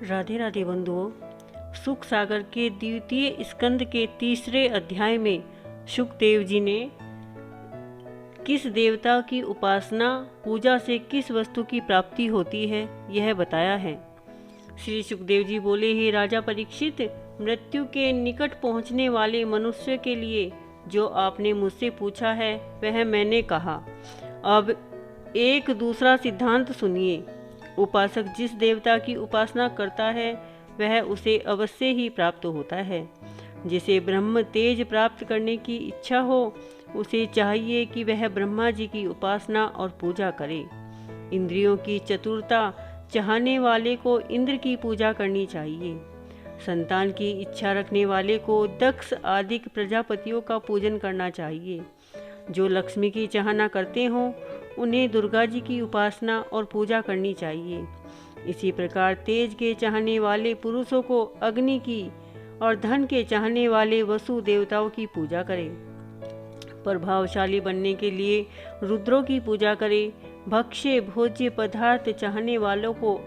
राधे राधे बंधुओं। सुख सागर के द्वितीय स्कंद के तीसरे अध्याय में सुखदेव जी ने किस देवता की उपासना पूजा से किस वस्तु की प्राप्ति होती है यह बताया है। श्री सुखदेव जी बोले, हे राजा परीक्षित, मृत्यु के निकट पहुंचने वाले मनुष्य के लिए जो आपने मुझसे पूछा है वह मैंने कहा। अब एक दूसरा सिद्धांत सुनिए। उपासक जिस देवता की उपासना करता है वह उसे अवश्य ही प्राप्त होता है। जिसे ब्रह्म तेज प्राप्त करने की इच्छा हो उसे चाहिए कि वह ब्रह्मा जी की उपासना और पूजा करे। इंद्रियों की चतुरता चाहने वाले को इंद्र की पूजा करनी चाहिए। संतान की इच्छा रखने वाले को दक्ष आदि प्रजापतियों का पूजन करना चाहिए। जो लक्ष्मी की चाहना करते हों उन्हें दुर्गा जी की उपासना और पूजा करनी चाहिए। इसी प्रकार तेज के चाहने वाले पुरुषों को अग्नि की और धन के चाहने वाले वसु देवताओं की पूजा करें। प्रभावशाली बनने के लिए रुद्रों की पूजा करें। भक्ष्य भोज्य पदार्थ चाहने वालों को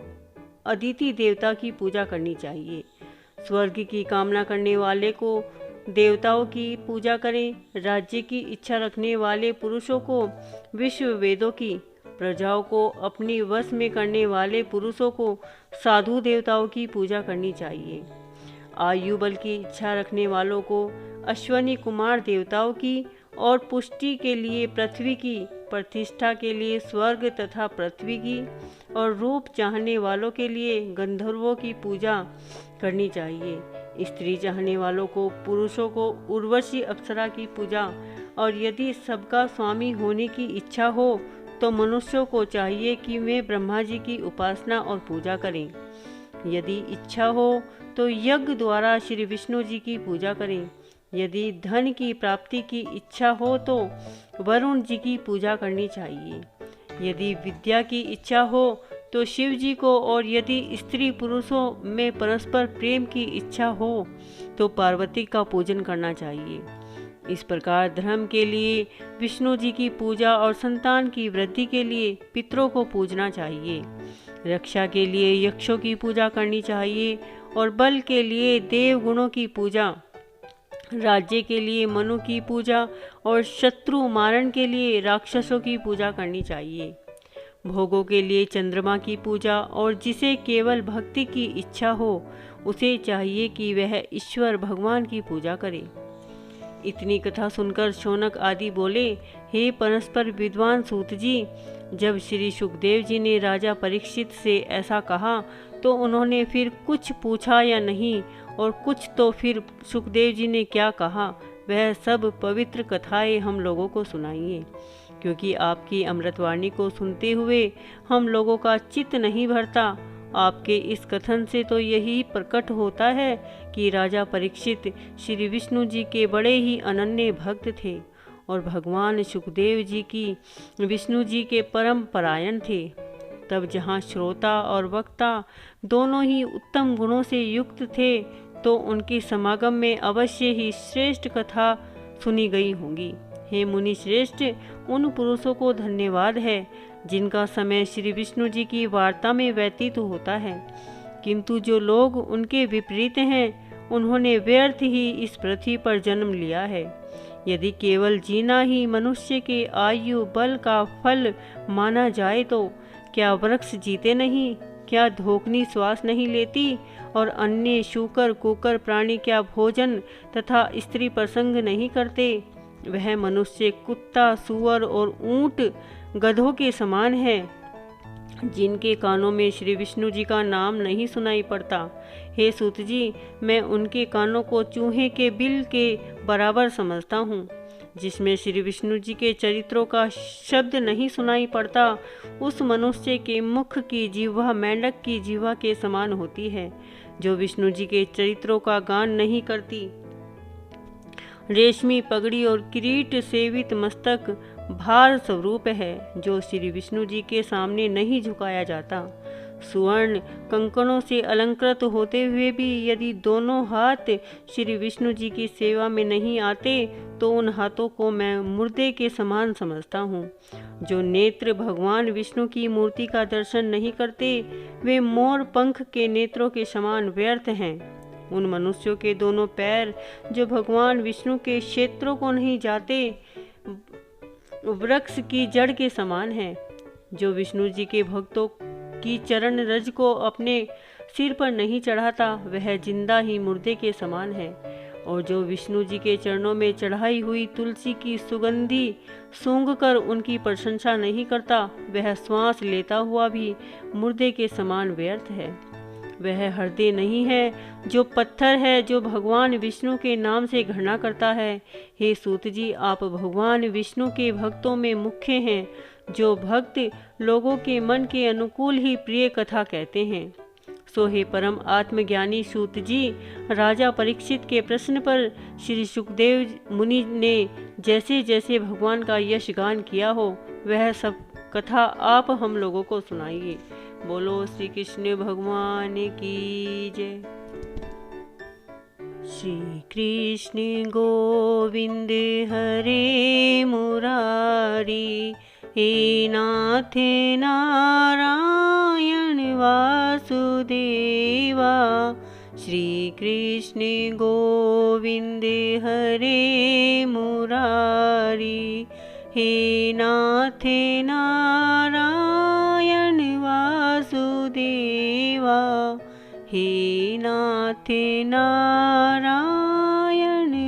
अदिति देवता की पूजा करनी चाहिए। स्वर्ग की कामना करने वाले को देवताओं की पूजा करें। राज्य की इच्छा रखने वाले पुरुषों को विश्व वेदों की, प्रजाओं को अपनी वश में करने वाले पुरुषों को साधु देवताओं की पूजा करनी चाहिए। आयु बल की इच्छा रखने वालों को अश्वनी कुमार देवताओं की और पुष्टि के लिए पृथ्वी की, प्रतिष्ठा के लिए स्वर्ग तथा पृथ्वी की और रूप चाहने वालों के लिए गंधर्वों की पूजा करनी चाहिए। स्त्री चाहने वालों को पुरुषों को उर्वशी अप्सरा की पूजा, और यदि सबका स्वामी होने की इच्छा हो तो मनुष्यों को चाहिए कि वे ब्रह्मा जी की उपासना और पूजा करें। यदि इच्छा हो तो यज्ञ द्वारा श्री विष्णु जी की पूजा करें। यदि धन की प्राप्ति की इच्छा हो तो वरुण जी की पूजा करनी चाहिए। यदि विद्या की इच्छा हो तो शिव जी को, और यदि स्त्री पुरुषों में परस्पर प्रेम की इच्छा हो तो पार्वती का पूजन करना चाहिए। इस प्रकार धर्म के लिए विष्णु जी की पूजा और संतान की वृद्धि के लिए पितरों को पूजना चाहिए। रक्षा के लिए यक्षों की पूजा करनी चाहिए और बल के लिए देव गुणों की पूजा, राज्य के लिए मनु की पूजा और शत्रु मारण के लिए राक्षसों की पूजा करनी चाहिए। भोगों के लिए चंद्रमा की पूजा, और जिसे केवल भक्ति की इच्छा हो उसे चाहिए कि वह ईश्वर भगवान की पूजा करे। इतनी कथा सुनकर शौनक आदि बोले, हे परस्पर विद्वान सूत जी, जब श्री सुखदेव जी ने राजा परीक्षित से ऐसा कहा तो उन्होंने फिर कुछ पूछा या नहीं, और कुछ तो फिर सुखदेव जी ने क्या कहा वह सब पवित्र कथाएं हम लोगों को सुनाइए, क्योंकि आपकी अमृतवाणी को सुनते हुए हम लोगों का चित्त नहीं भरता। आपके इस कथन से तो यही प्रकट होता है कि राजा परीक्षित श्री विष्णु जी के बड़े ही अनन्य भक्त थे और भगवान सुखदेव जी की विष्णु जी के परम परायण थे। तब जहाँ श्रोता और वक्ता दोनों ही उत्तम गुणों से युक्त थे तो उनके समागम में अवश्य ही श्रेष्ठ कथा सुनी गई होंगी। हे मुनि श्रेष्ठ, उन पुरुषों को धन्यवाद है जिनका समय श्री विष्णु जी की वार्ता में व्यतीत होता है, किंतु जो लोग उनके विपरीत हैं उन्होंने व्यर्थ ही इस पृथ्वी पर जन्म लिया है। यदि केवल जीना ही मनुष्य के आयु बल का फल माना जाए तो क्या वृक्ष जीते नहीं? क्या धोकनी श्वास नहीं लेती? और अन्य शूकर कुकर प्राणी क्या भोजन तथा स्त्री प्रसंग नहीं करते? वह मनुष्य कुत्ता, सुअर और ऊंट, गधों के समान है, जिनके कानों में श्री विष्णु जी का नाम नहीं सुनाई पड़ता। हे सूत जी, मैं उनके कानों को चूहे के बिल के बराबर समझता हूँ। जिसमें श्री विष्णु जी के चरित्रों का शब्द नहीं सुनाई पड़ता, उस मनुष्य के मुख की जिह्वा मेंढक की जिह्वा के समान होती है, जो विष्णु जी के चरित्रों का गान नहीं करती। रेशमी पगड़ी और किरीट सेवित मस्तक भार स्वरूप है, जो श्री विष्णु जी के सामने नहीं झुकाया जाता। सुवर्ण कंकणों से अलंकृत होते हुए भी यदि दोनों हाथ श्री विष्णु जी की सेवा में नहीं आते तो उन हाथों को मैं मुर्दे के समान समझता हूँ। जो नेत्र भगवान विष्णु की मूर्ति का दर्शन नहीं करते वे मोर पंख के नेत्रों के समान व्यर्थ हैं। उन मनुष्यों के दोनों पैर जो भगवान विष्णु के क्षेत्रों को नहीं जाते वृक्ष की जड़ के समान हैं। जो विष्णु जी के भक्तों की चरण रज को अपने सिर पर नहीं चढ़ाता वह जिंदा ही मुर्दे के समान है। और जो विष्णु जी के चरणों में चढ़ाई हुई तुलसी की सुगंधी सूंघकर उनकी प्रशंसा नहीं करता वह श्वास लेता हुआ भी मुर्दे के समान व्यर्थ है। वह हृदय नहीं है जो पत्थर है जो भगवान विष्णु के नाम से घृणा करता है। हे सूत जी, आप भगवान विष्णु के भक्तों में मुख्य हैं। जो भक्त लोगों के मन के अनुकूल ही प्रिय कथा कहते हैं। सो हे परम आत्मज्ञानी सूत जी, राजा परीक्षित के प्रश्न पर श्री सुखदेव मुनि ने जैसे जैसे भगवान का यश गान किया हो वह सब कथा आप हम लोगों को सुनाइए। बोलो श्री कृष्ण भगवान की जय। श्री कृष्ण गोविंद हरे मुरारी, हे नाथ नारायण वासुदेवा। श्री कृष्ण गोविंद हरे मुरारी, हे नाथ नारायण वासुदेवा। हे नाथ नारायण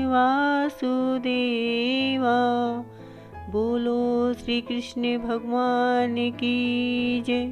वासुदेवा। बोलो श्री कृष्ण भगवान की जय।